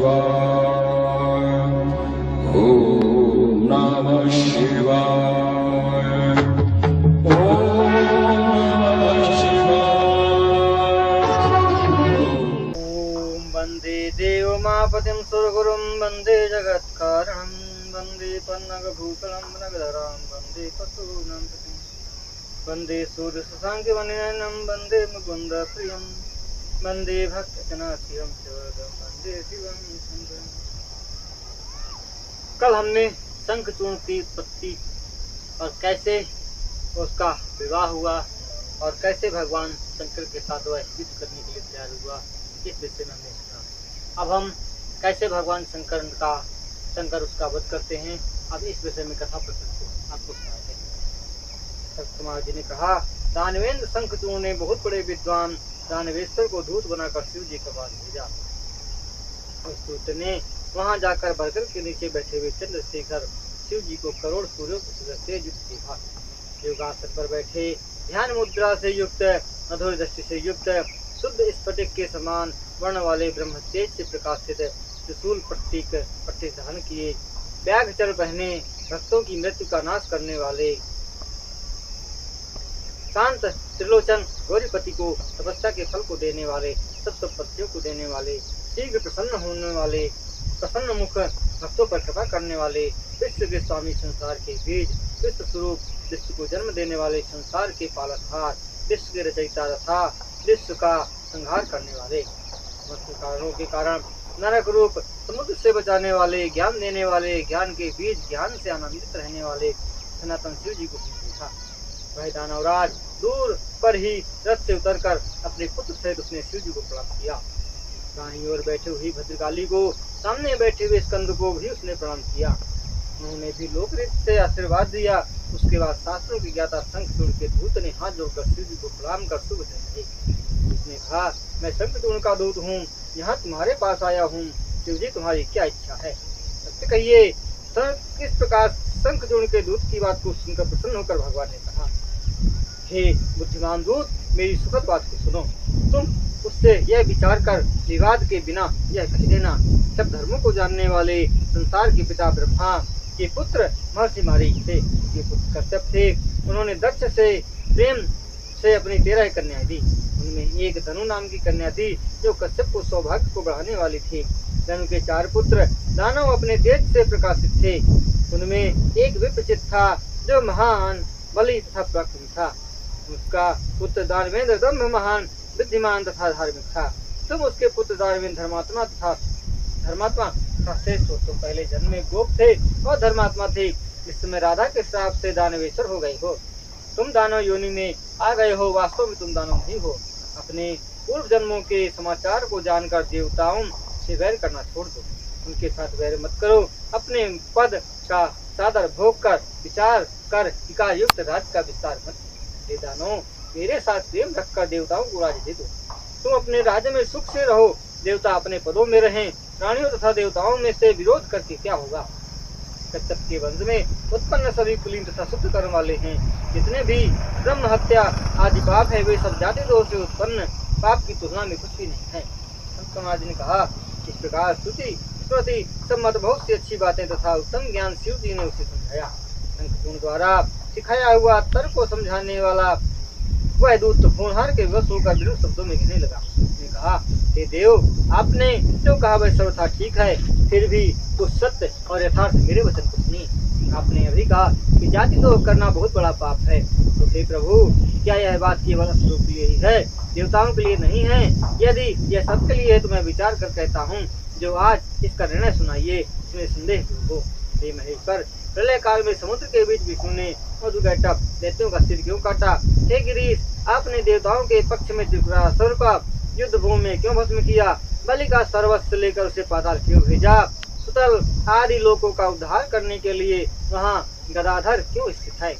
शिवाय। ओम नमः शिवाय। ओम नमः शिवाय। ओम वंदे देवमापतिं सुरगुरुं वंदे जगत्कारणं वंदे पन्नगभूषणं नगधरां वंदे पशूनां पतिं वंदे सूर्यशशाङ्कमणिनयनं वंदे मुकुन्दप्रियं वंदे भक्तजनाशिवं शिवदं वंदे शिवं शंकरं। कल हमने शंखचूर्ण की उत्पत्ति और कैसे उसका विवाह हुआ और कैसे भगवान शंकर के साथ वह युद्ध करने के लिए तैयार हुआ, इस विषय में हमने सुना। अब हम कैसे भगवान शंकर उसका वध करते हैं, अब इस विषय में कथा प्रसंग को आपको सुनाते हैं। कुमार जी ने कहा, दानवेंद्र शंखचूर्ण ने बहुत बड़े विद्वान दानवेश्वर को दूत बनाकर शिव जी के पास भेजा। उस दूत ने वहां जाकर बरगद के नीचे बैठे हुए चंद्रशेखर शिव जी को करोड़ सूर्यों के तेज युक्त देखा। योगासन पर बैठे, ध्यान मुद्रा से युक्त, मधुर दृष्टि से युक्त, शुद्ध स्फटिक के समान वर्ण वाले ब्रह्म तेज से प्रकाशित त्रिशूल पट्टी धारण किए, व्याघ चल पहने, भक्तों की मृत्यु का नाश करने वाले शांत त्रिलोचन गौरीपति को तपस्या के फल को देने वाले, सब पत्तियों को देने वाले, शीघ्र प्रसन्न होने वाले, प्रसन्न मुख, भक्तों पर कृपा करने वाले, विश्व के स्वामी, संसार के बीज, विश्व स्वरूप, विश्व को जन्म देने वाले, संसार के पालनहार, विश्व के रचयिता तथा विश्व का संहार करने वाले, कारणों के कारण नरक रूप समुद्र से बचाने वाले, ज्ञान देने वाले, ज्ञान के बीज, ज्ञान से आनंदित रहने वाले सनातन शिव जी को देखा। वह दानवराज दूर पर ही रथ से उतरकर अपने पुत्र सहित उसने शिव जी को प्रणाम किया। दाहिनी ओर बैठे हुई भद्रकाली को, सामने बैठे हुए स्कंद को भी उसने प्रणाम किया। उन्होंने भी लोकरीत से आशीर्वाद दिया। उसके बाद शास्त्रों की ज्ञाता शंखचूर्ण के दूत ने हाथ जोड़कर शिव जी को प्रणाम कर शुभ दी। उसने कहा, मैं शंखचूर्ण का दूत हूँ, यहाँ तुम्हारे पास आया हूँ। शिव जी, तुम्हारी क्या इच्छा है, सत्य कहिए। किस प्रकार शंखचूर्ण के दूत की बात को सुनकर प्रसन्न होकर भगवान ने कहा, हे बुद्धिमान दूत, मेरी सुखद बात को सुनो। तुम उससे यह विचार कर विवाद के बिना यह कह देना, सब धर्मों को जानने वाले संसार के पिता ब्रह्मा के पुत्र महर्षि मारीच थे। ये पुत्र कश्यप थे। उन्होंने दक्ष से प्रेम से अपनी 13 कन्याएं दी। उनमें एक धनु नाम की कन्या थी जो कश्यप को सौभाग्य को बढ़ाने वाली थी। धनु के 4 पुत्र दानव अपने तेज से प्रकाशित थे। उनमें एक विप्रचित था जो महान बलि तथा पराक्रमी था। उसका पुत्र दानवेंद्र दम्भ महान बुद्धिमान तथा धार्मिक था। तुम उसके पुत्र दानवेंद्र धर्मात्मा तथा श्रेष्ठ हो। तुम पहले जन्म में गोप थे और धर्मात्मा थे, इस समय राधा के श्राप से दानवेश्वर हो गए हो। तुम दानव योनि में आ गए हो, वास्तव में तुम दानव नहीं हो। अपने पूर्व जन्मों के समाचार को जानकर देवताओं से वैर करना छोड़ दो, उनके साथ वैर मत करो। अपने पद का सादर भोग कर विचार कर विकार युक्त राज्य का विस्तार मत। हे दानव, मेरे साथ प्रेम रखकर देवताओं को राज्य दे दो। तुम अपने राज्य में सुख से रहो, देवता अपने पदों में रहें। प्राणियों तथा देवताओं में से विरोध करके क्या होगा। कश्यप के वंश में उत्पन्न सभी कुलीन तथा शुद्ध कर्म वाले हैं। जितने भी ब्रह्म हत्या आदि पाप है, वे सब जाति दोष से उत्पन्न पाप की तुलना में कुछ भी नहीं है। समाज ने कहा, इस प्रकार स्तुति स्मृति सम्मत बहुत सी अच्छी बातें तथा उत्तम ज्ञान शिव जी ने उसे समझाया। शंखचूर्ण द्वारा सिखाया हुआ तर्क को समझाने वाला वह दूत होनहार के वश होकर विरुद्ध शब्दों में कहने लगा। उसने कहा, हे देव, आपने जो कहा वह सर्वथा ठीक है, फिर भी कुछ सत्य और यथार्थ मेरे वचन को सुनिए। आपने अभी कहा कि जाति दोष करना बहुत बड़ा पाप है, तो हे प्रभु, क्या यह बात केवल असुरों के लिए ही है, देवताओं के लिए नहीं है? यदि यह सबके लिए है तो मैं विचार कर कहता हूँ, जो आज इसका निर्णय सुनाइए, इसमें संदेह क्यों हो। हे महेश्वर, प्रलय काल में समुद्र के बीच विष्णु ने मधुकैटभ दैत्यों का सिर क्यों काटा? हे गिरीश, आपने देवताओं के पक्ष में त्रिपुरासुर का युद्ध भूमि में क्यों भस्म किया? बलि का सर्वस्व लेकर उसे पाताल क्यों भेजा? सुतल आदि लोगों का उद्धार करने के लिए वहाँ गदाधर क्यों स्थित है?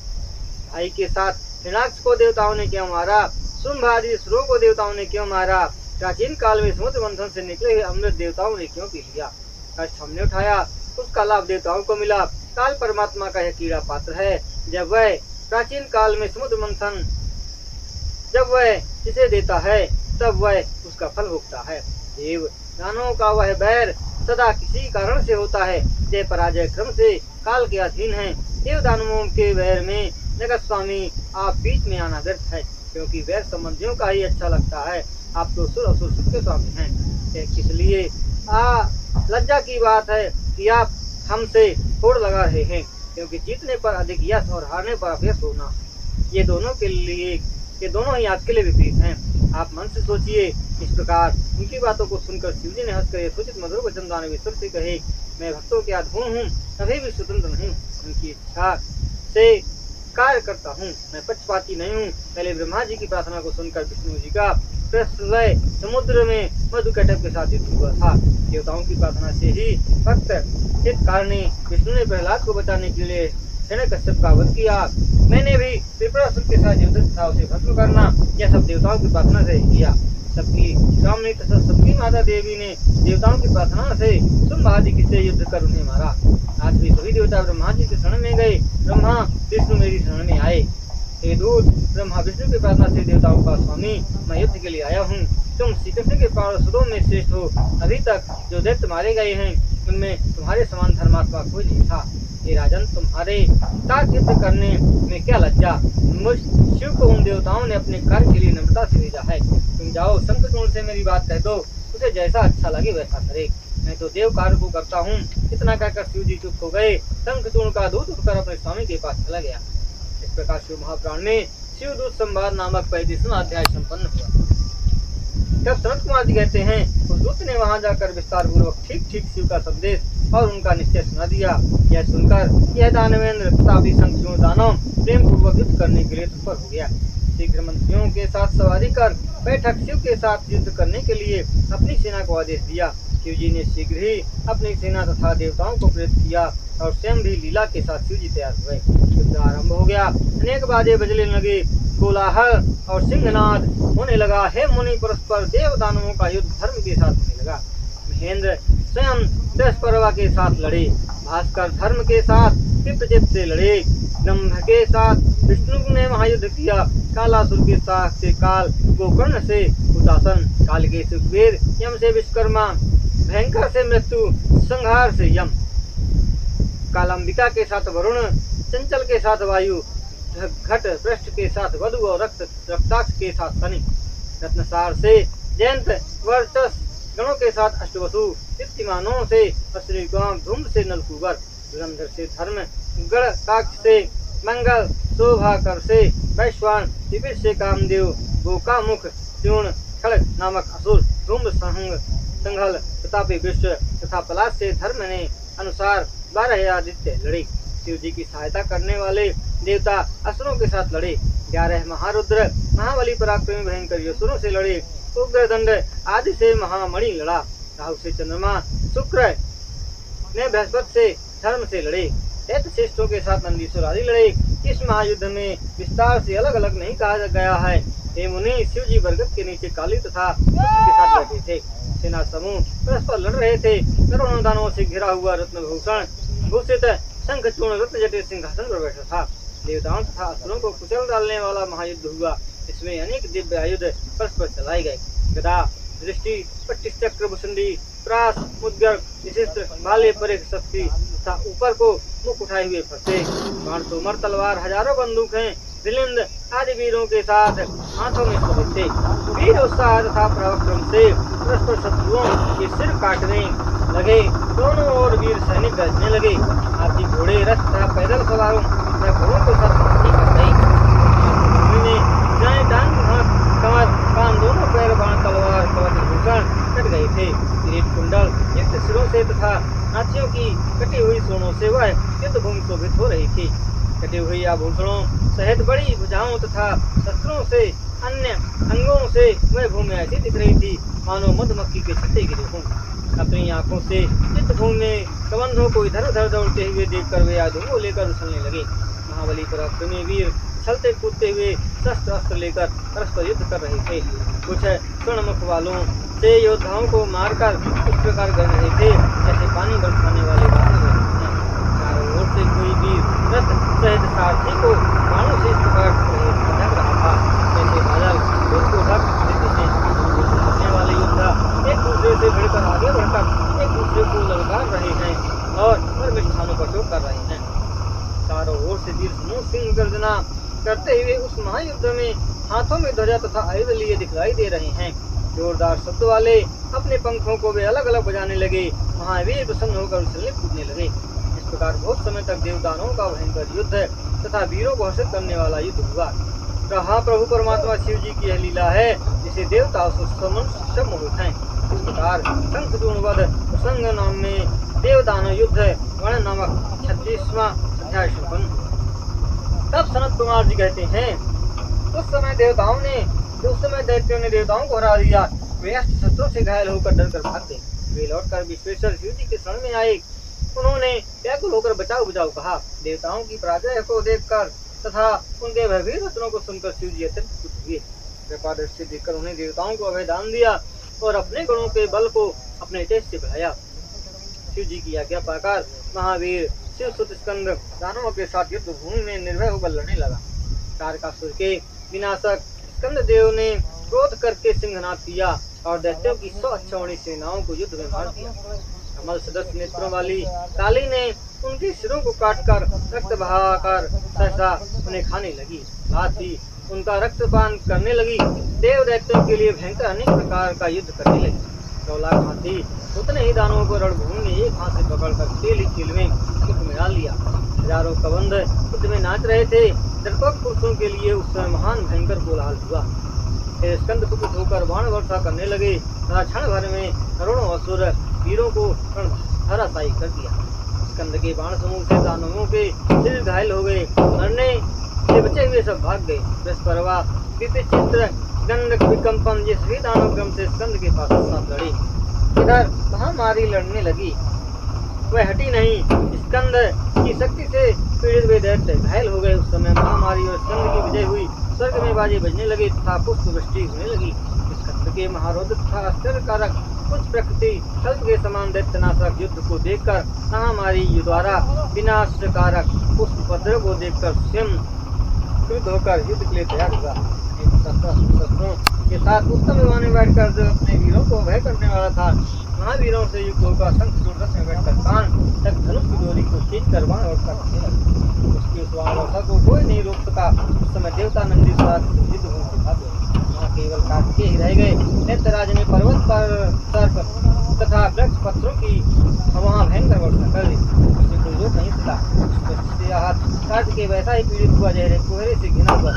भाई के साथ हिरण्याक्ष को देवताओं ने क्यों मारा? शुंभ आदि असुरों को देवताओं ने क्यों मारा? प्राचीन काल में समुद्र मंथन से निकले हुए अमृत देवताओं ने क्यों पी लिया? कष्ट हमने उठाया, उसका लाभ देवताओं को मिला। काल परमात्मा का यह कीड़ा पात्र है। जब वह प्राचीन काल में समुद्र मंथन जब वह जिसे देता है, तब वह उसका फल भोगता है। देव दानवों का वह बैर सदा किसी कारण से होता है। जय पराजय क्रम से काल के अधीन है। देव दानवों के वैर में जगत स्वामी आप बीच में आना व्यर्थ है, क्योंकि वैर संबंधियों का ही अच्छा लगता है। आप तो सुर असुर सबके स्वामी हैं। इसलिए लज्जा की बात है कि आप हमसे होड़ लगा रहे हैं, क्योंकि जीतने पर अधिक यश और हारने पर अभ्यस होना, ये दोनों ही आपके लिए विपरीत हैं। आप मन से सोचिए। इस प्रकार उनकी बातों को सुनकर शिवजी ने हंसकर यथोचित मधुर वचन दानव ईश्वर से कहे, मैं भक्तों के अधीन हूँ, कभी भी स्वतंत्र नहीं हूँ। उनकी इच्छा से कार्य करता हूँ, मैं पक्षपाती नहीं हूँ। पहले ब्रह्मा जी की प्रार्थना को सुनकर विष्णु जी का प्रलय समुद्र में मधु कटक के साथ युद्ध हुआ था। देवताओं की प्रार्थना से ही भक्त चित्तकारणी विष्णु ने प्रहलाद को बचाने के लिए हिरण्यकश्यप का वध किया। मैंने भी त्रिपुरासुर के साथ युद्ध तथा उसे भस्म करना, यह सब देवताओं की प्रार्थना से किया। सबकी स्वामी तथा सबकी माता देवी ने देवताओं की प्रार्थना से शुंभ आदि से युद्ध कर उन्हें मारा। आज भी सभी देवता ब्रह्मा जी के शरण में गए। ब्रह्मा विष्णु मेरी शरण में आए। हे दूत, ब्रह्मा विष्णु की प्रार्थना से देवताओं का स्वामी मैं युद्ध के लिए आया हूँ। तुम श्री कृष्ण के पार्षदों में श्रेष्ठ हो। अभी तक जो दैत्य मारे गए हैं उनमें तुम्हारे समान धर्मात्मा कोई नहीं था। हे राजन, तुम्हारे साथ युद्ध करने में क्या लज्जा। मुझ शिव को उन देवताओं ने अपने कार्य के लिए नम्रता से भेजा है। तुम जाओ, शंखचूर्ण से मेरी बात कह दो, उसे जैसा अच्छा लगे वैसा करे। मैं तो देव कार्य को करता हूँ। इतना कहकर शिव जी चुप हो गए। शंखचूर्ण का दूत उठकर अपने स्वामी के पास चला गया। इस प्रकार शिव महापुराण में शिव दूत संवाद नामक 35वां अध्याय संपन्न हुआ। तब सनत कुमार जी कहते हैं, उस दूत ने वहां जाकर विस्तार पूर्वक ठीक ठीक शिव का संदेश और उनका निश्चय सुना दिया। यह सुनकर यह दानवेंद्र प्रतापी शंखचूर्ण दानव प्रेम पूर्वक युद्ध करने के लिए तत्पर हो गया। शीघ्र मंत्रियों के साथ सवारी कर बैठक शिव के साथ युद्ध करने के लिए अपनी सेना को आदेश दिया। शिव जी ने शीघ्र ही अपनी सेना तथा देवताओं को प्रेरित किया और स्वयं भी लीला के साथ शिव जी तैयार हुए। युद्ध आरंभ हो गया। अनेक बाजे बजने लगे, कोलाहल और सिंहनाद होने लगा। हे मुनि, परस्पर देव दानवों का युद्ध धर्म के साथ होने लगा। महेंद्र स्वयं दशपर्वा के साथ लड़े, भास्कर धर्म के साथ विप्रजित से लड़े, ब्रह्म के साथ विष्णु ने महायुद्ध किया, कालासुर के साथ से काल, गोकर्ण से हुतासन, काल के सुखवीर, यम से विश्वकर्मा, भयंकर से मृत्यु, संहार से यम, कालांबिका के साथ वरुण, चंचल के साथ वायु, घट पृष्ठ के साथ वधु और रक्ताक्ष के साथ शनि, रत्नसार से जयंत, वर्चस गणों के साथ अष्टवसु, दीप्तिमानों से अश्विनी, धूम से नलकुबर, धुरंधर से धर्म, गण काक्ष से मंगल, शोभाकर से वैश्वान, शिविर से कामदेव, गोकामुख, च्यूर्ण, खड़ग नामक असुर, धूम्र संघल, प्रतापी विश्व तथा पलाश से धर्म ने अनुसार 12 आदित्य लड़े। शिव जी की सहायता करने वाले देवता असुरों के साथ लड़े। 11 महारुद्र महाबली पराक्रमी भयंकर असुरों से लड़े। उग्रदंड आदि से महामणि लड़ा। राहु से चंद्रमा, शुक्र ने बृहस्पति से धर्म से लड़े। दैत्य श्रेष्ठों के साथ नंदीश्वर आदि लड़े। इस महायुद्ध में विस्तार से अलग अलग नहीं कहा गया है। हे मुनि, शिव जी बरगद के नीचे काली तथा के साथ बैठे थे। सेना समूह परस्पर लड़ रहे थे। करोड़ों दानवों से घिरा हुआ रत्नभूषण भूषित शंखचूर्ण रत्न जटिल सिंहासन पर बैठा था। देवताओं तथा असुरों को कुचल डालने वाला महायुद्ध हुआ। इसमें अनेक दिव्य आयुध परस्पर चलाए गए। गदा, दृष्टि, पट्टिचक्र, भुसुंडी, प्रास, मुद्गर, विशिष्ट, भाले, परिख, शक्ति तथा ऊपर को मुख उठाए हुए फंसे, बाण, तोमर, तलवार, हजारों बंदूकें, विलिंद आदि वीरों के साथ हाथों में शोभित थे। वीर उत्साह तथा पराक्रम से परस्पर शत्रुओं के सिर काटने लगे। दोनों ओर वीर सैनिक गरजने लगे। हाथी, घोड़े, रथ तथा पैदल सवारों तथा घोड़ों के साथ हाथी कर गई। डांग, हाथ, कमर, कान, दोनों पैर, बाण, तलवार, कवच, भूषण कट गए थे। किरीट, कुंडल युक्त सिरों से तथा हाथियों की कटी हुई सोनों से वह युद्ध भूमि शोभित हो रही थी। कटी हुई आभूषणों सहित बड़ी भुजाओं तथा शस्त्रों से अन्य अंगों से वह भूमि ऐसी दिख रही थी मानो मधुमक्खी के छत्ते गिरे हों। अपनी आंखों से युद्ध भूमि में कबंधों को इधर उधर दौड़ते हुए देखकर वे आयुधों को लेकर उछलने लगे। महाबली पराक्रमी वीर चलते कूदते हुए शस्त्र अस्त्र लेकर परस्पर युद्ध कर रहे थे। कुछ स्वर्णमुख वालों से योद्धाओं को मारकर इस प्रकार कर रहे थे जैसे पानी बरसाने वाले बादल हैं। चारों ओर से कोई वीर रथ सहित सारथी को बाणों से इस प्रकार ढक रहा था जैसे बादल उसको ढक देते हैं। वाले योद्धा एक दूसरे से भिड़कर आगे बढ़कर एक दूसरे को ललकार रहे हैं और धर्म स्थानों पर शोक कर रहे हैं। चारों ओर से वीर समूह सिंह गर्जना करते हुए उस महायुद्ध में हाथों में ध्वजा तथा आयुध लिए दिखलाई दे रहे हैं। जोरदार शब्द वाले अपने पंखों को वे अलग अलग बजाने लगे। महावीर प्रसन्न होकर उछलने कूदने लगे। इस प्रकार बहुत समय तक देवदानों का भयंकर युद्ध तथा वीरों को हर्षित करने वाला युद्ध हुआ। कहा प्रभु परमात्मा शिव जी की यह लीला है जिसे देवता सब मोहित हैं। इस प्रकार शंखचूर्ण वध प्रसंग नाम में देवदानव युद्ध वर्ण नामक 36वां अध्याय संपन्न। तब सनत कुमार जी कहते हैं, उस समय दैत्यों ने देवताओं को हरा दिया। वे अस्त्र शस्त्रों से घायल होकर डर कर भाग गए। वे लौटकर विश्वेश्वर शिव जी के शरण में आए। उन्होंने व्याकुल होकर बचाओ बचाओ कहा। देवताओं की पराजय को देखकर तथा उनके भयभीत वचनों को सुनकर शिव जी अत्यंत दुख हुए। कृपा दृष्टि देखकर उन्हें देवताओं को अभय दान दिया और अपने गुणों के बल को अपने तेज से बढ़ाया। शिव जी की आज्ञा पाकर महावीर शिव सुत स्कंद दानवों के साथ युद्ध भूमि में निर्भय होकर लड़ने लगा। तारकासुर के विनाशक स्कंद देव ने क्रोध करके सिंहनाद किया और दैत्यों की 100 अक्षौहिणी सेनाओं को युद्ध में मार दिया। कमल सदस्य नेत्रों वाली काली ने उनके सिरों को काटकर रक्त बहाकर सहसा उन्हें खाने लगी। साथ ही उनका रक्तपान करने लगी। देव दैत्यों के लिए भयंकर अनेक प्रकार का युद्ध करने लगी। 100 लाख हाथी उतने ही दानवों को रणभूमि में एक हाथ से पकड़कर खेल में युद्ध में डाल लिया। हजारों कबंध युद्ध में नाच रहे थे। डरपोक पुरुषों के लिए उस समय महान भयंकर कोलाहल हुआ। स्कंद कुपित होकर बाण वर्षा करने लगे तथा क्षण भर में करोड़ों असुर वीरों को धराशायी कर दिया। स्कंद के बाण समूह से दानवों के सिर घायल हो गए। मरने से बचे हुए सब भाग गए। बृहस्पति चित्र गंडक विकम्पन ये सभी दानव क्रम से स्कंद के पास साथ लड़े। इधर महामारी लड़ने लगी, वह हटी नहीं। स्कंद की शक्ति से पीड़ित वे दैत्य घायल हो गए। उस समय महामारी और स्कंद की विजय हुई। स्वर्ग में बाजे बजने लगे तथा पुष्प वृष्टि होने लगी। स्कंद के महारौद्र तथा आश्चर्यकारक कुछ प्रकृति कल्प के समान दैत्यनाशक युद्ध को देखकर महामारी द्वारा विनाशकारक पुष्पभद्र को देखकर स्वयं क्रुद्ध होकर युद्ध के लिए तैयार हुआ। शस्त्रों के साथ उत्तम विमान में बैठकर जो अपने वीरों को भय करने वाला था, महावीरों से युक्त होकर शंख रथ में बैठकर कान तक धनुष की डोरी को खींचकर बाण वर्षा करने लगा। उसकी उस बाण वर्षा को कोई नहीं रोक सका। उस समय देवता नंदी साथ युद्ध होने भागे। वहाँ केवल कार्तिकेय ही रह गए। दैत्यराज ने पर्वत पर सर्प तथा वृक्ष पत्रों की वहाँ भयंकर वर्षा कर दी। उसे कोई रोक नहीं सका। उसके हाथ कार्तिकेय वैसा ही पीड़ित हुआ जहरे कोहरे से घिरा हुआ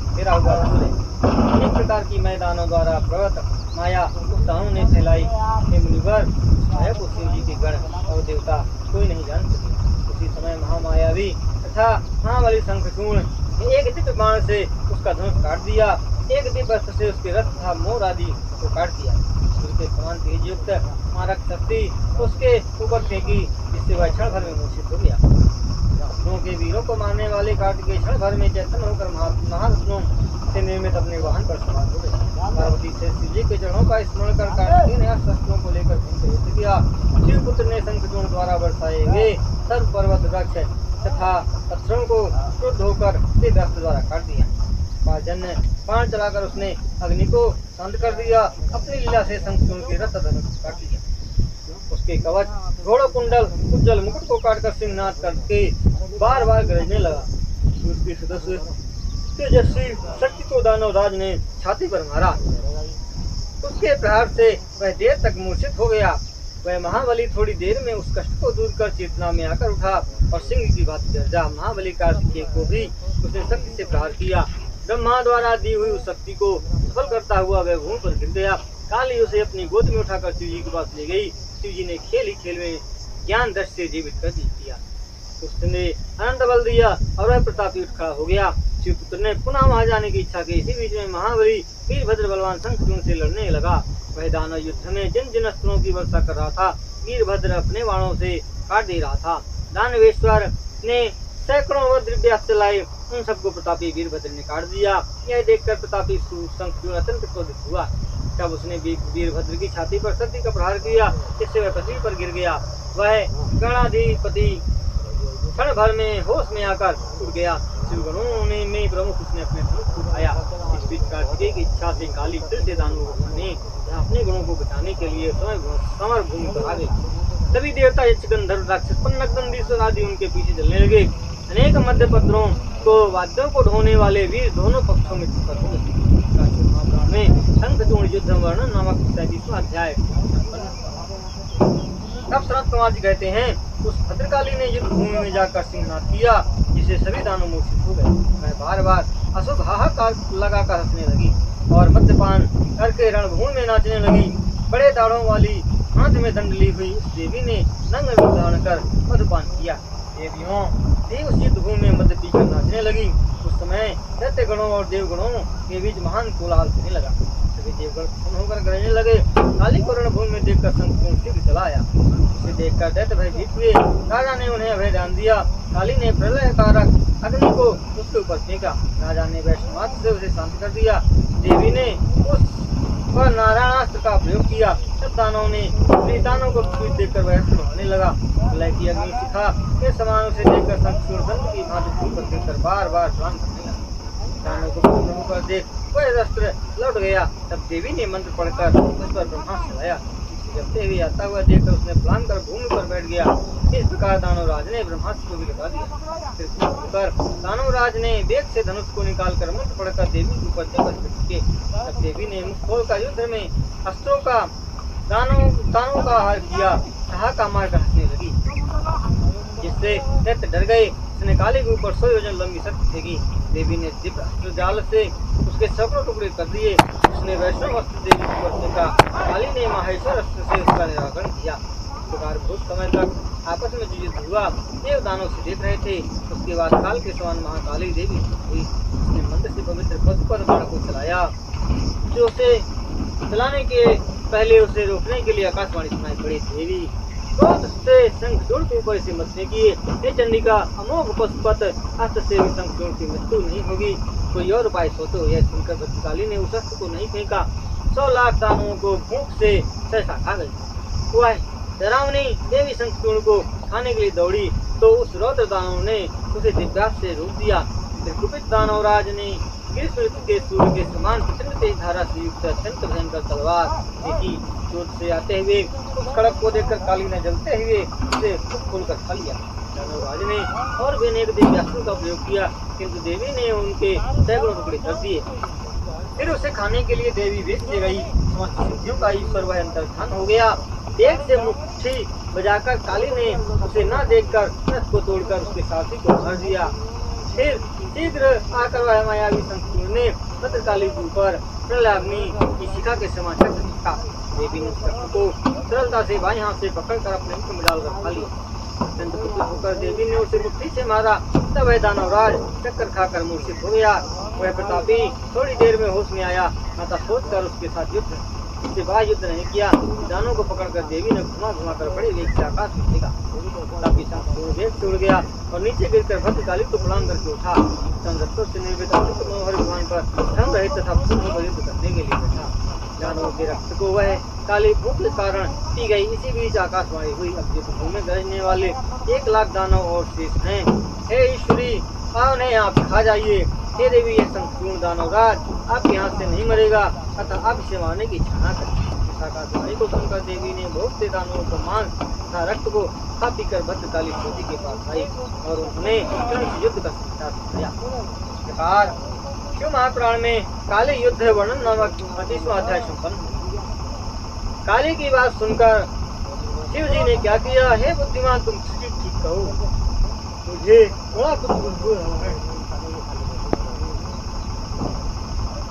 घेरा हुआ सूर्य। अनेक प्रकार की मैदानों द्वारा प्रवृत्त माया उस दानों ने फैलाई। हे मुनिवर, माया को शिव जी के गण और देवता कोई नहीं जान सके। उसी समय महामायावी तथा महाबली शंखचूर्ण ने एक दिव्य बाण से उसका धनुष काट दिया। एक दिव्य अस्त्र से उसके रथ तथा मोर आदि को काट दिया। सूर्य के समान तेज युक्त मारक शक्ति उसके ऊपर फेंकी, जिससे वह क्षण भर में मूर्छित हो गया। असुरों के वीरों को मारने वाले कार्तिकेय क्षण भर में चैतन्य होकर महारत्नों से निर्मित अपने वाहन पर सवार हो गए। पार्वती से शिव जी के चरणों का स्मरण कर कार्तिकेय ने शस्त्रों को लेकर भयंकर युद्ध किया। शिवपुत्र ने शंखचूर्ण द्वारा बरसाए गए सर्व पर्वत वृक्ष तथा पत्थरों को क्रुद्ध होकर दिव्य अस्त्र द्वारा काट दिया। पार्जन्य बाण चलाकर उसने अग्नि को शांत कर दिया। अपनी लीला से शंखचूर्ण के रथ धनुष काट लिया। उसके कवच घोड़ा कुंडल उज्जवल मुकुट को काटकर सिंहनाद करके बार बार गरजने लगा। उसके सदस्य तेजस्वी शक्ति को दानव राज ने छाती पर मारा। उसके प्रहार से वह देर तक मूर्छित हो गया। वह महाबली थोड़ी देर में उस कष्ट को दूर कर चेतना में आकर उठा और सिंह की बात गर्जा। महाबली कार्तिकेय को भी उसने शक्ति से प्रहार किया। ब्रह्मा द्वारा दी हुई उस शक्ति को सफल करता हुआ वह भूमि पर गिर गया। काली उसे अपनी गोद में उठाकर शिव जी के पास ले गई। शिव जी ने खेल ही खेल में ज्ञान दृष्टि से जीवित कर दिया। उसने अनंत बल दिया और वह प्रतापी उठ खड़ा हो गया। शिवपुत्र ने पुनः वहां जाने की इच्छा की। इसी बीच में महाबली वीरभद्र बलवान शंखचूर्ण से लड़ने लगा। वह दानव युद्ध में जिन जिन अस्त्रों की वर्षा कर रहा था, वीरभद्र अपने बाणों से काट दे रहा था। दानवेश्वर ने सैकड़ों दिव्यास्त्र लाए, उन सबको प्रतापी वीरभद्र ने काट दिया। यह देखकर प्रतापी शंखचूर्ण अत्यंत क्रोधित हुआ। तब उसने वीरभद्र की छाती पर शक्ति का प्रहार किया, जिससे वह पृथ्वी पर गिर गया। वह गणाधिपति क्षण भर में होश में आकर उठ गया। शिवगणों में प्रमुख उसने अपने धनुष को उठाया। इस बीच कार्तिकेय की इच्छा से काली फिर से दानवों को अपने गुणों को बचाने के लिए समर भूमि पर आ गई। तभी देवता यक्ष गंधर्व राक्षस पन्नग दंडीश्वर आदि उनके पीछे चलने लगे। अनेक मध्य पत्रों को वाद्यों को ढोने वाले वीर दोनों पक्षों में छुपकर हो गए। में शंखचूर्ण युद्ध वर्णन नामक 37वां अध्याय। तब सनत कुमार जी कहते हैं, उस भद्रकाली ने युद्ध भूमि में जाकर सिंहनाद किया, जिसे सभी दानव मूर्छित हो गए। वह बार बार अशुभ हाहाकार लगाकर हंसने लगी और मद्यपान करके रणभूमि में नाचने लगी। बड़े दाढ़ों वाली हाथ में दंड ली हुई उस देवी ने नग्न रूप धारण कर मधुपान किया। देवियों भी उस युद्ध भूमि में मध्य पीकर नाचने लगी। उस समय दैत्य गणों और देवगणों के बीच महान कोलाहल होने लगा। सभी देवगण प्रसन्न होकर गरजने लगे। काली को रणभूमि में देखकर शंखचूर्ण शीघ्र चला आया। उसे देखकर दैत्य भयभीत हुए। राजा ने उन्हें अभय दान दिया। काली ने प्रलय कारक अग्नि को उसके ऊपर फेंका। राजा ने वैष्णवास्त्र से उसे शांत कर दिया। देवी ने उस पर नारायणास्त्र का प्रयोग किया। सब दानों ने दानों को पीठ देखकर वह होने लगा। प्रलय की अग्नि शिखा के समान उसे देखकर शंखचूर्ण दंड की भांति ऊपर देखकर बार बार प्रणाम करने लगा। दानों को प्रसन्न होकर देख वह अस्त्र लौट गया। तब देवी ने मंत्र पढ़कर उस पर ब्रह्मास्त्र चलाया। जबते हुए आता हुआ देखकर उसने प्लान कर भूमि पर बैठ गया। इस प्रकार दानवराज ने ब्रह्मास्त्र को भी लगा दिया। फिर होकर दानवराज ने वेग से धनुष को निकालकर मंत्र पढ़कर देवी के ऊपर जबरदस्ती के। तब देवी ने मुख खोलकर युद्ध में अस्त्रों का दानों का हार किया। ठहाका मारकर हंसने लगी, जिससे दैत्य डर गए। उसने काली के ऊपर 100 योजन लंबी शक्ति फेंकी। देवी ने दिव्य अस्त्र जाल से उसके सैकड़ों टुकड़े कर दिए। उसने वैष्णव अस्त्र देवी के ऊपर फेंका। काली ने माहेश्वर अस्त्र से उसका निराकरण किया। इस प्रकार बहुत समय तक आपस में जो युद्ध हुआ देव दानव से देख रहे थे। उसके बाद काल के समान महाकाली देवी हुई। उसने मंत्र से पवित्र पशुपद बाण को चलाया, जो उसे चलाने के पहले उसे रोकने के लिए आकाशवाणी सुनाई पड़ी। देवी क्रोध से शंखचूर्ण के ऊपर इसे मत फेंकिए। हे चंडिका, अमोघ पशुपत अस्त्र से भी शंखचूर्ण की मृत्यु नहीं होगी। कोई और उपाय सोचो। यह सुनकर भद्रकाली ने उस अस्त्र को नहीं फेंका। 100 लाख दानवों को भूख से सहसा खा गई। वह डरावनी देवी शंखचूर्ण को खाने के लिए दौड़ी तो उस रौद्र दानव ने उसे दिव्यास्त्र से रोक दिया। फिर कुपित दानवराज ने ग्रीष्म ऋतु के सूर्य के समान प्रचंड तेज धारा से युक्त अत्यंत भयंकर तलवार देखी। जोर से आते हुए उस खड़क को देखकर काली ने जलते हुए उसे खोलकर खा लिया। दानवराज ने और भी अनेक दिव्यास्त्रों का प्रयोग किया, किंतु देवी ने उनके सैकड़ों टुकड़े कर दिए। फिर उसे खाने के लिए देवी वेश ले गई। समस्त सिद्धियों का ईश्वर वह अंतर्धान हो गया। तेज से मुट्ठी बजाकर काली ने उसे न देखकर रथ को तोड़कर उसके साथी को मार दिया। फिर शीघ्र आकर वह मायावी शंखचूर्ण ने भद्रकाली के ऊपर प्रलयाग्नि की शिखा के समान चक्र फेंका। देवी ने चक्र को सरलता से बाएं हाथ से पकड़कर अपने मुख में डालकर खा लिया। अत्यंत कुपित होकर देवी ने उसे मुट्ठी से मारा। तब वह दानवराज चक्कर खाकर मूर्छित हो गया। वह प्रतापी थोड़ी देर में होश में आया, माता सोचकर उसके साथ उससे बाह्य युद्ध नहीं किया। दानों को पकड़कर देवी ने घुमा कर बड़े वेग से आकाश में फेंका। प्रतापी शंखचूर्ण वेग से उड़ गया और नीचे गिरकर भद्रकाली को प्रणाम करके उठा। संरक्षों से निर्मित मनोहर विमान पर धन रहित तथा पूर्ण पर युद्ध करने के लिए बैठा। दानवों के रक्त को वह काली भूख के कारण पी गई। इसी बीच आकाशवाणी हुई, अब युद्ध भूमि में गरजने वाले 1 लाख दानव और शेष हैं। हे ईश्वरी, उन्हें आप खा जाइए। हे देवी, यह शंखचूर्ण दानवराज आपके हाथ से नहीं मरेगा, अतः आप इसे मारने की इच्छा न करें। इस आकाशवाणी को सुनकर देवी ने बहुत से दानवों को मांस तथा रक्त को खा पीकर भद्रकाली देवी के पास आई और उन्होंने युद्ध का समाचार सुनाया। इस प्रकार शिव महापुराण में काली युद्ध वर्णन नामक 25वां अध्याय संपन्न। काली की बात सुनकर शिव जी ने क्या किया? हे बुद्धिमान, तुम ठीक कहो, मुझे बड़ा कुछ हो रहा है।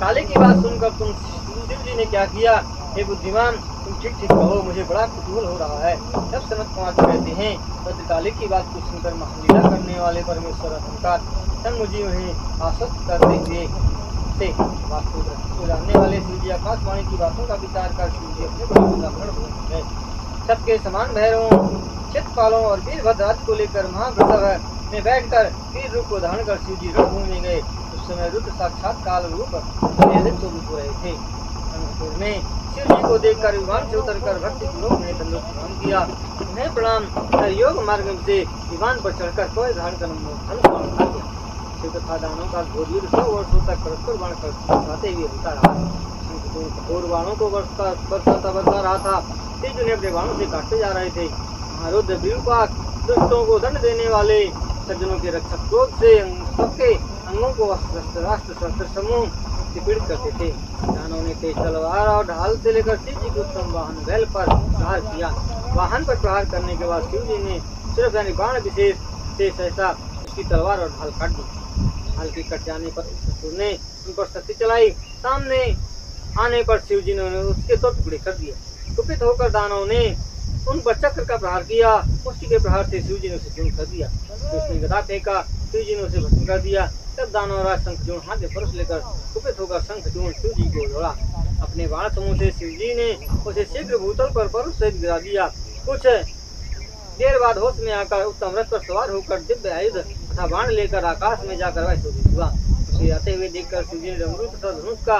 काली की बात सुनकर शिव जी ने क्या किया? हे बुद्धिमान, तुम ठीक कहो, मुझे बड़ा कुतूहल हो रहा है। जब सनत कुमार कहते हैं, भद्रकाली की बात को सुनकर महालीला करने वाले परमेश्वर अहंकार मुझे उन्हें आश्वस्त करते हुए से वास्तु जानने वाले शिव जी आकाशवाणी की बातों का विचार कर शिव जी अपने गए। सबके समान भैरवों, चित्रपालों और वीरभद्र को लेकर महावृषभ में बैठकर वीर रूप को धारण कर शिव जी रणभूमि में गए। उस समय रुद्र साक्षात काल रूप हो रहे थे। में शिव जी को देखकर विमान से उतरकर भक्ति पूर्वक ने दंडोत प्रणाम किया। उन्हें प्रणाम कर योग मार्ग से विमान पर चढ़कर कोई धारण कर धनुष उठा लिया। शिव तथा दानों का घोर युद्ध 100 वर्षों तक परस्पर बाण बरसाते हुए होता रहा। घोर बाणों को बरसाता रहा था। तेज उन्हें अपने बाणों से काटते जा रहे थे। महारुद्र विरूपाक्ष, दुष्टों को दंड देने वाले, सज्जनों के रक्षक, क्रोध से सबके अंगों को अस्त्र समूह से पीड़ित करते थे। दानवों ने तेज तलवार और ढाल से लेकर शिव जी के उत्तम वाहन बैल पर प्रहार किया। वाहन पर प्रहार करने के बाद शिव जी ने सिर्फ यानी बाण विशेष से सहसा उसकी तलवार और ढाल काट दी। ढाल के कट जाने पर असुर ने उन पर शक्ति चलाई। सामने आने पर शिव जी ने उसके तो टुकड़े कर दिए। कुपित होकर दानव ने उन पर चक्र का प्रहार किया। मुष्टि के प्रहार से शिव जी ने उसे चूर्ण कर दिया। उसने गदा फेंका, शिव जी ने उसे भस्म कर दिया। तब दानवराज शंखचूर्ण हाथ में परस लेकर कुपित होकर शंखचूर्ण शिव जी को जोड़ा। अपने बाण समूह से शिव जी ने उसे शीघ्र भूतल पर परस सहित गिरा दिया। कुछ देर बाद होश में आकर उत्तम रथ पर सवार होकर दिव्य आयुध तथा बाण लेकर आकाश में जाकर वह शोभित हुआ। उसे आते हुए देखकर शिव जी ने डमरू तथा धनुष का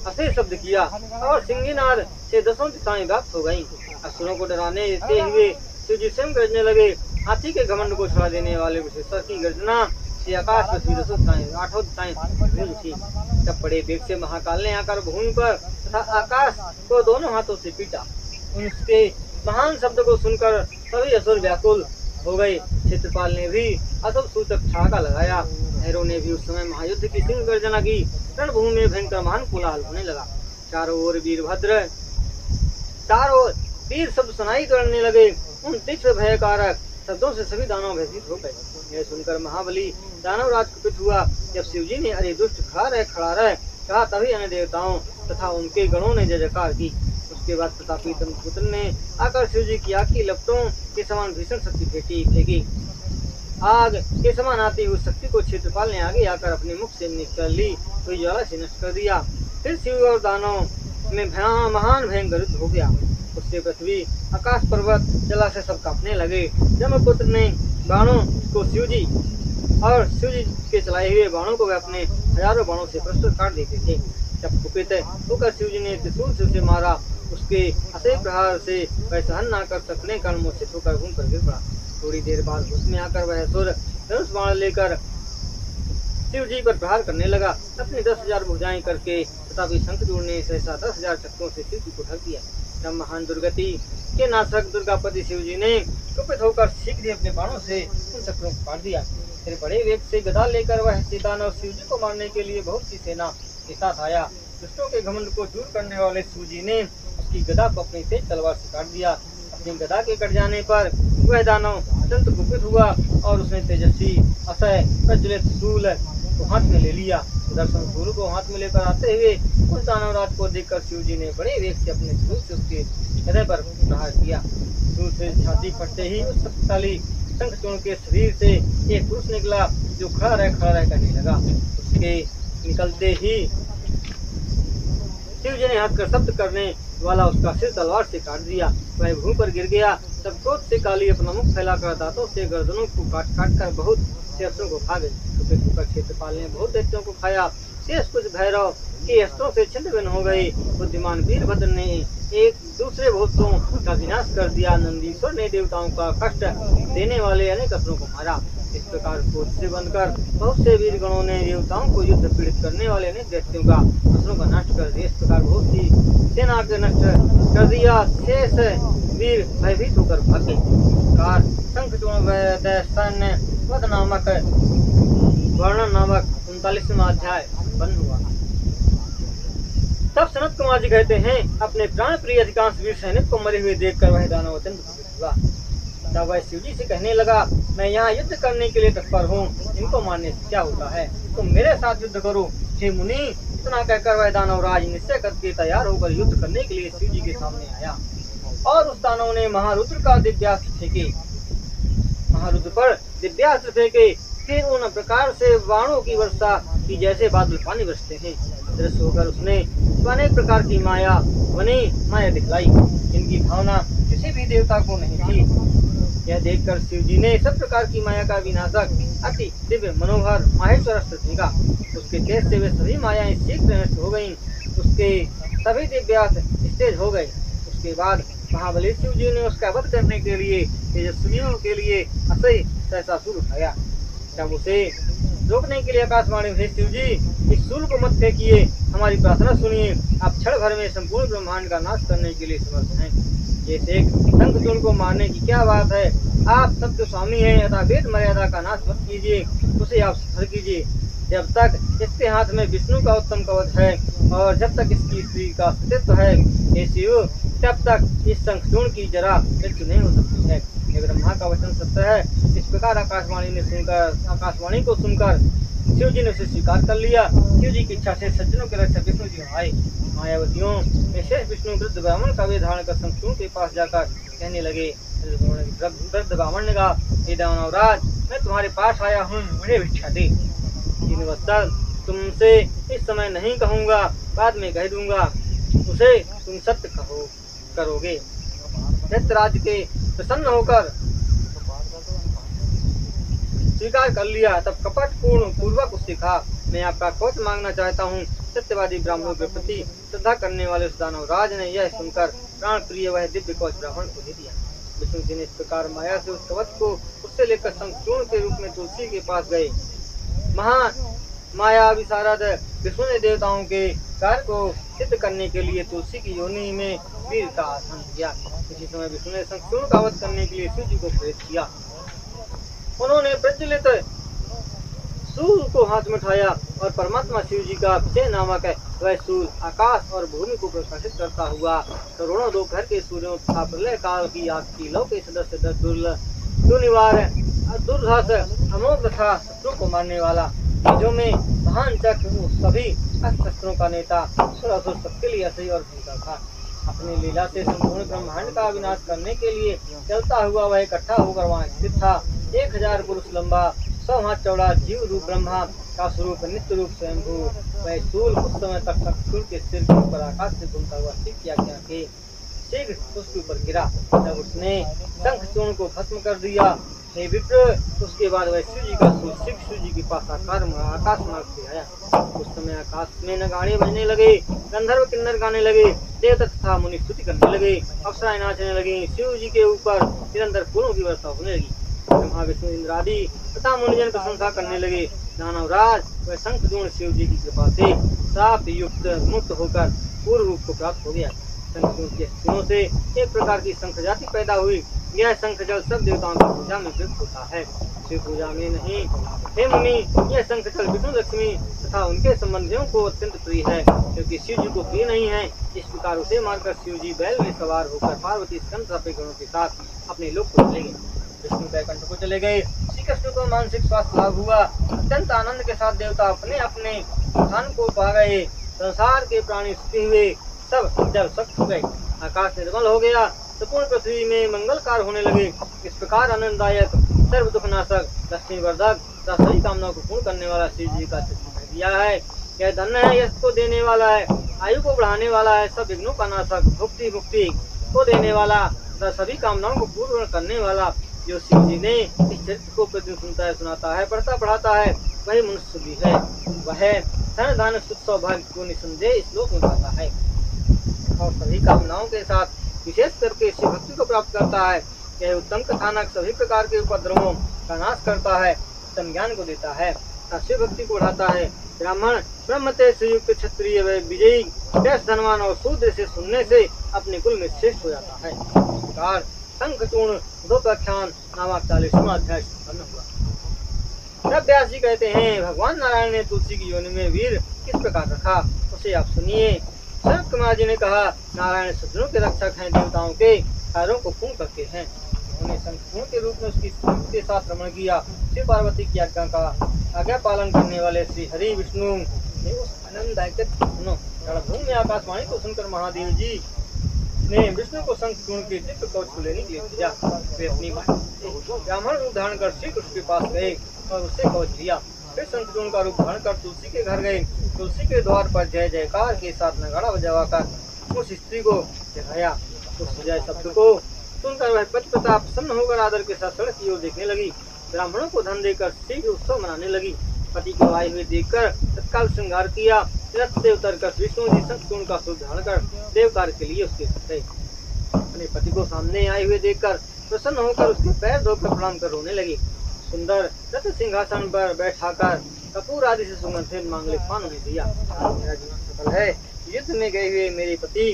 अशेष शब्द किया और सिंहनाद से दसों दिशाएं व्याप्त हो गईं। असुरों को डराने देते हुए शिव जी स्वयं गरजने लगे। हाथी के घमंड को छुड़ा देने वाले विशेश्वर की गर्जना से आकाश पृथ्वी दसों दिशाएं आठों दिशाएं गूंज उठी। तब बड़े वेग से महाकाल ने आकर भूमि पर तथा आकाश को दोनों हाथों से पीटा। उसके महान शब्द को सुनकर सभी असुर व्याकुल हो गए। क्षेत्रपाल ने भी अशुभ सूचक ठहाका लगाया। भैरव ने भी उस समय महायुद्ध की सिंह गर्जना की। रणभूमि में भयंकर महान कोलाहल होने लगा। चारों ओर वीर शब्द सुनाई करने लगे। उन तीक्ष्ण भयकारक शब्दों से सभी दानव भयभीत हो गए। यह सुनकर महाबली दानवराज कुपित हुआ। जब शिवजी ने अरे दुष्ट खड़ा रह कहा, तभी अन्य देवताओं तथा उनके गणों ने जय जयकार की। उसके बाद प्रतापी पुत्र ने आकर शिवजी की आग की लपटों के समान भीषण शक्ति फेंकी। आग के समान आती हुई शक्ति को क्षेत्रपाल ने आगे आकर अपने मुख से निकल ली हुई ज्वाला से नष्ट कर दिया। फिर शिव और दानव में महान भयंकर युद्ध हो गया। उससे पृथ्वी, आकाश, पर्वत, जलाशय सब कांपने लगे। जमपुत्र ने बाणों को शिवजी के चलाए हुए बाणों को वे अपने हजारों बाणों से प्रस्तुत काट देते थे। जब कुपित होकर शिवजी ने त्रिशूल से उसे मारा, उसके अशेष प्रहार से वह सहन न कर सकने कारण मूर्छित होकर घूम कर गिर पड़ा। थोड़ी देर बाद उसमें आकर वह असुर धनुष बाण लेकर शिव जी पर प्रहार करने लगा। अपनी 10,000 भुजाएं करके तथापि शंखचूड़ ने सहसा 10,000 चक्रों से शिव जी को ढक दिया। तब महान दुर्गति के नाशक दुर्गापति शिव जी ने कुपित होकर शीघ्र ही अपने बाणों से उन चक्रों को काट दिया। फिर बड़े वेग से गदा लेकर वह दानव शिव जी को मारने के लिए बहुत सी सेना के साथ आया। दुष्टों के घमंड को दूर करने वाले शिव जी ने उसकी गदा को अपनी तेज तलवार से काट दिया। अपनी गदा के कट जाने पर वह दानव अत्यंत कुपित हुआ और उसने तेजस्वी अक्षय प्रज्वलित शूल को हाथ में ले लिया। दर्शन सूर्य को हाथ में लेकर आते हुए उस दानवराज को देखकर शिव जी ने बड़े वेग से अपने धनुष से उसके हृदय पर प्रहार किया। धनुष से छाती फटते ही उस शक्तिशाली शंखचूर्ण के शरीर से एक पुरुष निकला जो खड़ा रह करने लगा। उसके निकलते ही शिव जी ने हंसकर शब्द करने वाला उसका सिर तलवार से काट दिया। वह भूमि पर गिर गया। तब क्रोध से काली अपना मुख फैलाकर दांतों से गर्दनों को काट कर बहुत से अस्त्रों को खा गई। क्षेत्रपाल ने बहुत दैत्यों को खाया। शेष कुछ भैरव के अस्त्रों से छिन्न भिन्न हो गए। बुद्धिमान वीरभद्र ने एक दूसरे भूतों का विनाश कर दिया। नंदीश्वर ने देवताओं का कष्ट देने वाले अनेक अस्त्रों को मारा। इस प्रकार क्रोध से बनकर बहुत से वीर गणों ने देवताओं को युद्ध पीड़ित करने वाले अनेक दैत्यों का अस्त्रों का नष्ट कर दिया। इस प्रकार बहुत सी सेना के नष्ट कर दिया। शेष वीर भयभीत होकर भागे। शंखचूर्ण वध नामक वर्णन नामक 39वां अध्याय बंद हुआ। तब सनत कुमार जी कहते हैं, अपने प्राण प्रिय अधिकांश वीर सैनिक को मरे हुए देखकर वह दानव अत्यंत दुखित हुआ। तब वह शिवजी से कहने लगा, मैं यहाँ युद्ध करने के लिए तत्पर हूँ। इनको मारने से क्या होता है? तुम मेरे साथ युद्ध करो। हे मुनि, इतना कहकर वह दानवराज निश्चय करके तैयार होकर युद्ध करने के लिए शिवजी के सामने आया और उस दानव ने महारुद्र का दिव्यास्त्र फेंके। महारुद्र पर दिव्यास्त्र फेंके। फिर उन प्रकार से बाणों की वर्षा की जैसे बादल पानी बरसते हैं। दृश्य होकर उसने अनेक प्रकार की माया दिखलाई। इनकी भावना किसी भी देवता को नहीं थी। यह देखकर शिव जी ने सब प्रकार की माया का विनाशक अति दिव्य मनोहर माहेश्वर अस्त्र फेंका। उसके तेज से वे सभी मायाएं शीघ्र नष्ट हो गईं। उसके सभी दिव्यास्त्र तेज हो गए। उसके बाद महाबली शिव जी ने उसका वध करने के लिए तेजस्वियों के लिए अक्षय सहसा सूर उठाया। जब उसे रोकने के लिए आकाशवाणी भेज शिव जी, इस शूल को मत फेंकिए, हमारी प्रार्थना सुनिए, आप क्षण भर में संपूर्ण ब्रह्मांड का नाश करने के लिए समर्थ हैं। ये शेख शंखचूड़ को मारने की क्या बात है? आप सबके स्वामी हैं, अतः वेद मर्यादा का नाश मत कीजिए, उसे आप सफल कीजिए। जब तक इसके हाथ में विष्णु का उत्तम कवच है और जब तक इसकी स्त्री का अस्तित्व है, हे शिव, तब तक इस शंखचूड़ की जरा मृत्यु नहीं हो सकती है। ये ब्रह्मा का वचन सत्य है। इस प्रकार आकाशवाणी को सुनकर शिव जी ने उसे स्वीकार कर लिया। शिव जी की इच्छा से सज्जनों के रक्षक विष्णु जी आए। मायावतियों में शेष विष्णु वृद्ध ब्राह्मण का वे धारण कर शंखचूड़ के पास जाकर कहने लगे। वृद्ध ब्राह्मण ने कहा, हे दानवराज, मैं तुम्हारे पास आया हूँ, मुझे भिक्षा दे। 3 वत्सल तुमसे इस समय नहीं कहूँगा, बाद में कह दूंगा, उसे तुम सत्य करोगे। दैत्यराज के प्रसन्न होकर स्वीकार कर लिया। तब कपट पूर्वक उससे कहा, मैं आपका कवच मांगना चाहता हूँ। सत्यवादी ब्राह्मणों के प्रति श्रद्धा करने वाले उस दानवराज ने यह सुनकर प्राण प्रिय वह दिव्य कवच ब्राह्मण को दे दिया। विष्णु जी ने इस प्रकार माया से उस कवच को उससे लेकर शंखचूड़ के रूप में तुलसी के पास गए। माया विशारद विष्णु ने देवताओं के कार्य को सिद्ध करने के लिए तुलसी की योनि में वीर का आसन किया। इसी समय विष्णु ने शंखचूड़ का वध करने के लिए शिव जी को प्रेरित किया। उन्होंने प्रज्वलित सूल को हाथ में उठाया और परमात्मा शिव जी का विजय नामक है वह सूल आकाश और भूमि को प्रकाशित करता हुआ करोड़ों दोपहर के सूर्यों तथा प्रलय काल की आग की लौ के सदस्य दुर्निवार दुर्धर्ष अमोघ तथा शत्रु को मारने वाला, जो में महान चक्र सभी शस्त्रों का नेता, सबके लिए असह्य और भयंकर था। अपनी लीला से संपूर्ण ब्रह्मांड का विनाश करने के लिए चलता हुआ वह इकट्ठा होकर वहाँ स्थित था। 1000 पुरुष लंबा, 100 हाथ चौड़ा जीव रूप ब्रह्मा का स्वरूप नित्य रूप स्वयंभू वह सूल कुछ समय तक शंखचूड़ के सिर के ऊपर आकाश से घूमता हुआ स्थित किया गया के शीघ्र उसके ऊपर गिरा। तब उसने शंखचूड़ को भस्म कर दिया। हे विप्र, उसके बाद वह शिव जी का सूल शिव जी के पास आकाश मार्ग से आया। उस समय आकाश में नगाड़े बजने लगे, गंधर्व किन्नर गाने लगे, देवता तथा मुनि स्तुति करने लगे, अप्सराएं नाचने लगी। शिव जी के ऊपर निरंतर फूलों की वर्षा होने लगी। ब्रह्मा विष्णु इंद्र आदि तथा मुनिजन प्रशंसा करने लगे। दानवराज वह शंखचूड़ शिव जी की कृपा से श्राप युक्त मुक्त होकर पूर्व रूप को प्राप्त हो गया। शंखचूड़ के अस्थियों से एक प्रकार की शंख जाति पैदा हुई। यह शंख जल सब देवताओं की पूजा में प्रयुक्त होता है, शिव पूजा में नहीं। हे मुनि, यह शंख जल विष्णु लक्ष्मी तथा उनके संबंधियों को अत्यंत प्रिय है, क्योंकि शिव जी को प्रिय नहीं है। इस प्रकार उसे मारकर शिव जी बैल में सवार होकर पार्वती स्कंद गणों के साथ अपने लोक को चले गए। विष्णु बैकुंठ को चले गए। श्री कृष्ण को मानसिक स्वास्थ्य लाभ हुआ। अत्यंत आनंद के साथ देवता अपने अपने स्थान को पा गए। संसार के प्राणी सुखी हुए, सब जल स्वच्छ हो गए। आकाश निर्मल हो गया। संपूर्ण पृथ्वी में मंगलकार होने लगे। इस प्रकार आनंददायक, सर्व दुखनाशक, लक्ष्मी वर्धक तथा सभी कामनाओं को पूर्ण करने वाला शिव जी का चित्र दिया है। यह धन्य है, यश को देने वाला है, आयु को बढ़ाने वाला है, सब विघ्नों का नाशक, भुक्ति मुक्ति को देने वाला तथा सभी कामनाओं को पूर्ण करने वाला। जो शिव जी ने इस चरित्र को प्रतिदिन सुनता है, सुनाता है, पढ़ता पढ़ाता है, वही मनुष्य भी है। वह धन धान सुख सौभाग्य को निसंदेह इस लोक में पाता है और सभी कामनाओं के साथ विशेष करके शिव भक्ति को प्राप्त करता है। यह उत्तम कथानक सभी प्रकार के उपद्रवों का नाश करता है, उत्तम ज्ञान को देता है, शिव भक्ति को बढ़ाता है। ब्राह्मण ब्रह्म तेज से युक्त क्षत्रिय व विजयी श्रेष्ठ धनवान और शूद्र से सुनने से अपने कुल में श्रेष्ठ हो जाता है। इस प्रकार शंखचूड़ उद्योपाख्यान नामक 40वां अध्याय संपन्न हुआ। व्यास जी कहते हैं, भगवान नारायण ने तुलसी की योनि में वीर किस प्रकार रखा, उसे आप सुनिए। सनत कुमार जी ने कहा, नारायण सज्जनों के रक्षक हैं, देवताओं के कार्यों को पूर्ण करते हैं। उन्होंने शंखचूड़ के रूप में उसकी के साथ रमण किया। शिव पार्वती की आज्ञा पालन करने वाले श्री हरि विष्णु ने उस आनंददायक रणभूमि में आकाशवाणी को सुनकर महादेव जी ने विष्णु को शंखचूड़ के दिव्य कवच को लेने के लिए भेजा। वे अपनी ब्राह्मण रूप धारण कर श्री कृष्ण के पास गए और उससे कवच लिया। फिर शंखचूड़ का रूप धारण कर तुलसी के घर गए। तुलसी के द्वार पर जय जयकार के साथ नगाड़ा बजाकर उस स्त्री को चढ़ाया। उस जय शब्द को सुनकर वह पतिव्रता प्रसन्न होकर आदर के साथ सड़क की ओर देखने लगी। ब्राह्मणों को धन देकर शीघ्र उत्सव मनाने लगी। पति को आए हुए देखकर तत्काल श्रृंगार किया। रथ से उतरकर विष्णु जी शंखचूड़ का स्वरूप धारण कर देव कार्य के लिए उसके साथ गए। अपने पति को सामने आए हुए देखकर प्रसन्न होकर उसके पैर धोकर प्रणाम कर रोने लगे। सुंदर रत्न सिंहासन पर बैठाकर कपूर आदि से सुगंधित मांगलिक पान उन्हें दिया। मेरा जीवन सफल है, युद्ध में गए हुए मेरे पति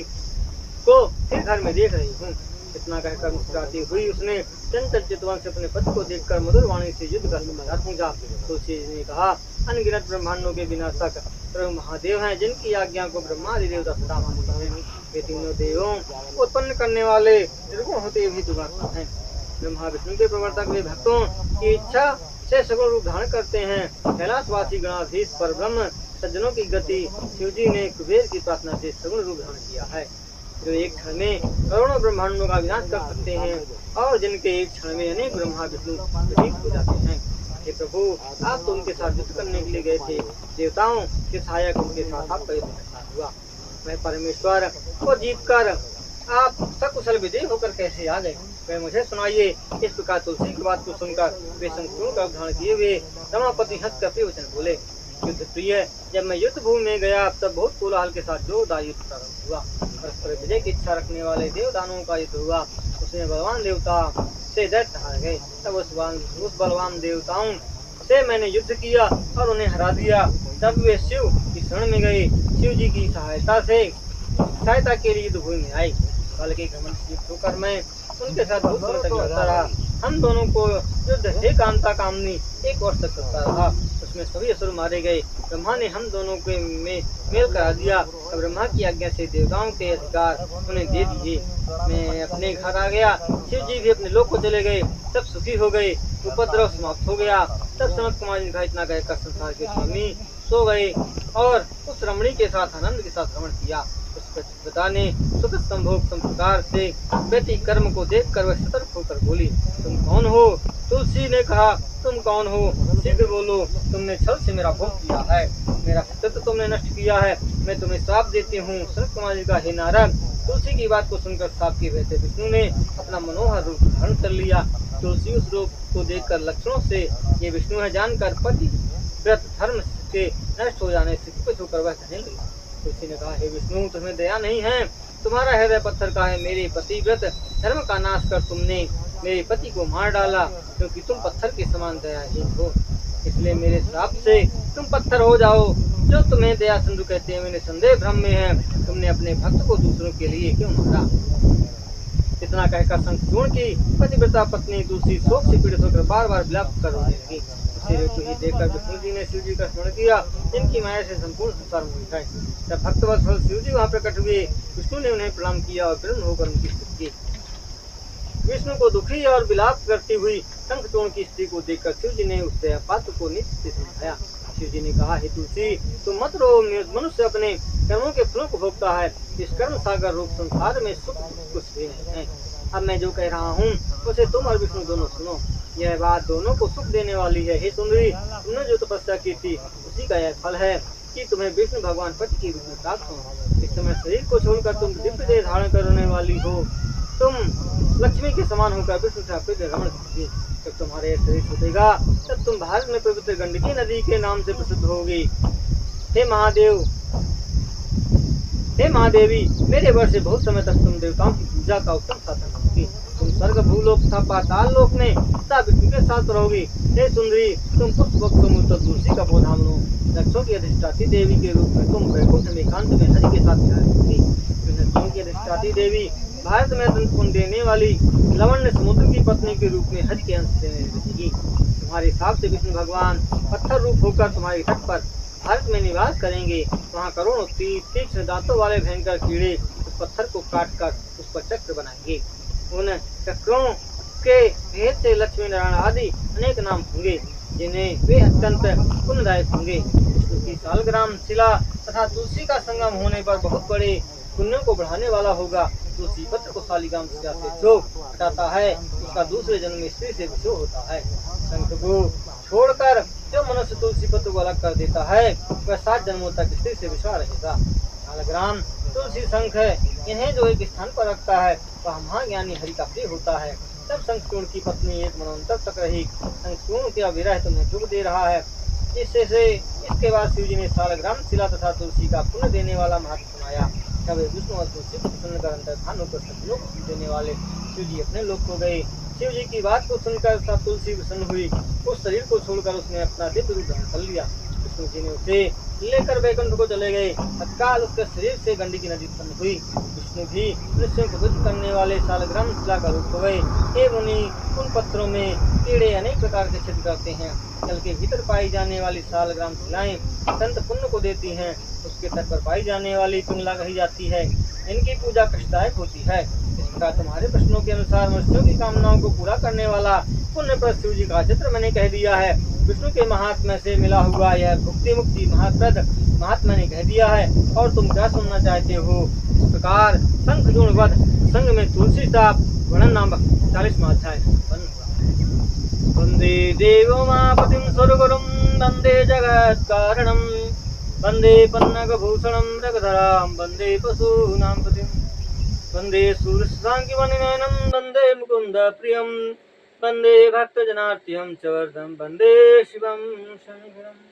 को फिर घर में देख रही हूँ। इतना कहकर मुस्कुराती हुई उसने चंचल चितवन से अपने पति को देखकर मधुर वाणी से युद्ध का समाचार पूछा। तुलसी जी ने कहा, अनगिनत ब्रह्मांडों के विनाशक प्रभु महादेव हैं, जिनकी आज्ञा को ब्रह्मा आदि देवता सदा मानते हैं। वे तीनों देवों को उत्पन्न करने वाले निर्गुण होते भी दुर्गुण हैं। ब्रह्मा विष्णु के प्रवर्तक वे भक्तों की इच्छा से सगुण रूप धारण करते हैं। कैलाशवासी गणाधीश पर ब्रह्म सज्जनों की गति शिव जी ने कुबेर की प्रार्थना से सगुण रूप धारण किया है, जो एक क्षण में करोड़ों ब्रह्मांडों का विनाश कर सकते हैं और जिनके एक क्षण में अनेक ब्रह्मा विष्णु प्रतीक हो जाते हैं। हे प्रभु, आप तो उनके साथ युद्ध करने के लिए गए थे, देवताओं के सहायक उनके साथ आपका युद्ध हुआ। मैं परमेश्वर को जीतकर आप सकुशल विजयी होकर कैसे आ गए, वह मुझे सुनाइए। इस प्रकार तुलसी की बात को सुनकर वे संपूर्ण का धारण किए हुए रमापति हंस कर वचन बोले, युद्ध प्रिय, जब मैं युद्ध भूमि में गया तब बहुत कोलाहल के साथ जोरदार युद्ध प्रारंभ हुआ। परस्पर विजय की इच्छा रखने वाले देवदानों का युद्ध हुआ। उसमें बलवान देवता से दैत्य हार गए। तब उस बलवान देवताओं से मैंने युद्ध किया और उन्हें हरा दिया। तब वे शिव की शरण में गए। शिव जी की सहायता के लिए युद्ध भूमि में आए। कल के घमंड से युक्त होकर मैं उनके साथ बहुत समय तक लड़ता रहा। हम दोनों को युद्ध हे कांता कामनी 1 वर्ष तक चलता रहा। उसमें सभी असुर मारे गए। ब्रह्मा ने हम दोनों के में मेल करा दिया। अब ब्रह्मा की आज्ञा से देवताओं के अधिकार उन्हें दे दिए। मैं अपने घर आ गया। शिव जी भी अपने लोक को चले गए। सब सुखी हो गए। उपद्रव समाप्त हो गया। तब सनत कुमार जी का इतना कहकर संसार के स्वामी सो गए और उस रमणी के साथ आनंद के साथ भ्रमण किया। उस पिता ने सुख संभोग प्रकार से व्यति कर्म को देखकर वह सतर्क होकर बोली, तुम कौन हो? तुलसी ने कहा, तुम कौन हो? शीघ्र बोलो, तुमने छल से मेरा भोग किया है, मेरा अस्तित्व तुमने नष्ट किया है। मैं तुम्हें श्राप देती हूँ। सनत कुमार जी का हे नारद। तुलसी की बात को सुनकर श्राप के वैसे विष्णु ने अपना मनोहर रूप धारण कर लिया। तुलसी उस रूप को देखकर लक्षणों से ये विष्णु है जानकर पति व्रत धर्म के नष्ट हो जाने से कुछ होकर वह कहने लगी। तुलसी ने कहा, हे विष्णु, तुम्हें दया नहीं है। तुम्हारा हृदय पत्थर का है। मेरे पतिव्रत धर्म का नाश कर तुमने मेरे पति को मार डाला, क्योंकि तुम पत्थर के समान दयाहीन हो। इसलिए मेरे श्राप से तुम पत्थर हो जाओ। जो तुम्हें दया सिंधु कहते हैं, मैंने संदेह भ्रम में है। तुमने अपने भक्त को दूसरों के लिए क्यों मारा? इतना कहकर शंखचूड़ की पतिव्रता पत्नी तुलसी शोक से पीड़ित होकर बार बार विलाप कर रोने लगी। ही देखकर विष्णु जी ने शिव जी का स्मरण किया, जिनकी माया से संपूर्ण संसार मोहित है। जब भक्तवत्सल शिव जी वहाँ प्रकट हुए, विष्णु ने उन्हें प्रणाम किया और प्रसन्न होकर उनकी स्तुति की। विष्णु को दुखी और विलाप करती हुई शंखचूड़ की स्त्री को देखकर शिव जी ने उस पात्र को नित्य से समझाया। शिव जी ने कहा, हे तुलसी, तुम मत रो। मनुष्य अपने कर्मों के फलों को भोगता है। इस कर्म सागर रूप संसार में सुख कुछ भी नहीं है। अब मैं जो कह रहा हूँ उसे तुम और विष्णु दोनों सुनो। यह बात दोनों को सुख देने वाली है। हे सुंदरी, तुमने जो तपस्या की थी उसी का यह फल है कि तुम्हें विष्णु भगवान पति की विष्णु प्राप्त हो। इस समय शरीर को छोड़कर तुम दिव्य देह धारण करने वाली हो। तुम लक्ष्मी के समान होकर विष्णु ठाकुर के रमण करोगी। जब तुम्हारे शरीर छूटेगा तब तुम भारत में पवित्र गंडकी नदी के नाम से प्रसिद्ध होगी। हे महादेव, हे महादेवी, मेरे वर्ष से बहुत समय तक तुम देवताओं की पूजा का उत्तम साधन होगी। तुम स्वर्ग भूलोक तथा पाताल लोक में सदा विष्णु के साथ रहोगी। हे सुंदरी, तुम पुष्प तुलसी का पौधा बनो। दक्षों की अधिष्ठात्री देवी के रूप में तुम वैकुंठ में एकांत में हरि के साथ विराज होगी। दक्षों की अधिष्ठात्री देवी भारत में दंतपुन देने वाली लवण्य समुद्र की पत्नी के रूप में हरि के अंश से रहेगी। तुम्हारे हिसाब से विष्णु भगवान पत्थर रूप होकर तुम्हारे तट पर भारत में निवास करेंगे। वहाँ करोड़ों तीक्ष्ण दांतों वाले भयंकर कीड़े उस पत्थर को काट कर उस पर चक्र बनाएंगे। उन चक्रों के भेद से लक्ष्मी नारायण आदि अनेक नाम होंगे, जिन्हें वे अत्यंत पुण्यदायक होंगे। क्योंकि सालग्राम शिला तथा तुलसी का संगम होने पर बहुत बड़े पुण्यों को बढ़ाने वाला होगा। तुलसी पत्र को सालिग्राम शिला से जो हटाता है, उसका दूसरे जन्म में स्त्री से विषय होता है। शंख को छोड़कर जो मनुष्य तुलसी पत्र को अलग कर देता है, वह 7 जन्मों तक स्त्री से विश्वास रहेगा। सालग्राम तुलसी शंख है, इन्हें जो एक स्थान पर रखता है वह महाज्ञानी हरि का प्रिय होता है। तब शंखचूड़ की पत्नी एक मनोन्तर तक रही। शंखचूड़ का विरह तुम्हें दुख दे रहा है। इसके बाद शिव जी ने सालग्राम शिला तथा तुलसी का पुण्य देने वाला महत्व सुनाया। तब विष्णु और तुलसी को प्रसन्न कर अंतर्धान होकर सभी लोग देने वाले शिव जी अपने लोक को गए। शिव जी की बात को सुनकर तुलसी प्रसन्न हुई। उस शरीर को छोड़कर उसने अपना दिव्य रूप धारण कर लिया। विष्णु जी ने उसे लेकर वैकुंठ को चले गए। तत्काल उसके शरीर से गंडकी नदी उत्पन्न हुई। विष्णु भी मनुष्यों को पवित्र करने वाले शालग्राम शिला का रूप हो गए। हे मुनि, उन पत्थरों में कीड़े अनेक प्रकार के छेद करते हैं। जल के भीतर पाई जाने वाली शालग्राम शिलाएं संत पुण्य को देती हैं। उसके तट पर पाई जाने वाली पिंगला कही जाती है। इनकी पूजा कष्टदायक होती है। इस प्रकार तुम्हारे प्रश्नों के अनुसार मनुष्यों की कामनाओं को पूरा करने वाला पुण्य प्रद शिव जी का चित्र मैंने कह दिया है। विष्णु के महात्म्य से मिला हुआ यह भुक्ति मुक्ति महाप्रद महात्मा ने कह दिया है। और तुम क्या सुनना चाहते हो? इस प्रकार शंख जूण वध संग में तुलसी ताप वर्णन नामक 40वां अध्याय संपन्न हुआ। वंदे देवोमापतिं स्वर्गुरुं वंदे जगत्कारणं वंदे पन्नगभूषणं मृगधरां वंदे पशूनां पतिं वंदे सूर्यशाङ्किमणिनयनं वंदे मुकुन्द प्रियं वंदे भक्तजनार्तिहं च वरदं वंदे शिवं शनिधरम्।